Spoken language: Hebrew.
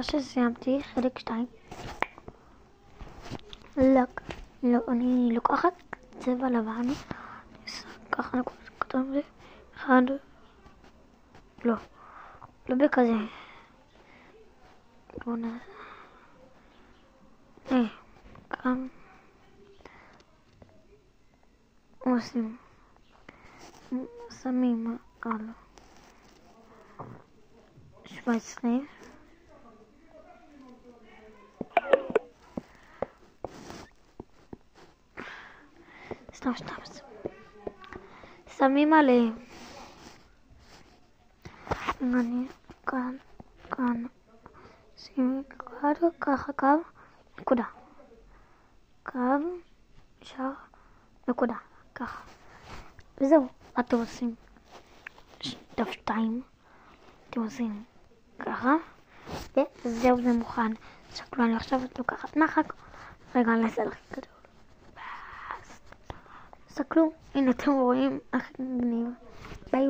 תודה שסיימתי חלק 2. לא, אני לוקחת צבע לבן, ככה כותב לי 1, לא בכזה, בואו כאן עושים, שמים על 17, סתם שמים עליהם, אני כאן שימי ככה קו, נקודה, קו, ישר, נקודה, ככה, וזהו. אתם עושים דף 2, אתם עושים ככה, וזהו, זה מוכן. שקלו, אני עכשיו לוקחת מחק, רגע, אני אעשה לכם גדול. סקלו, הנה אתם רואים, הכי מגניב. ביי.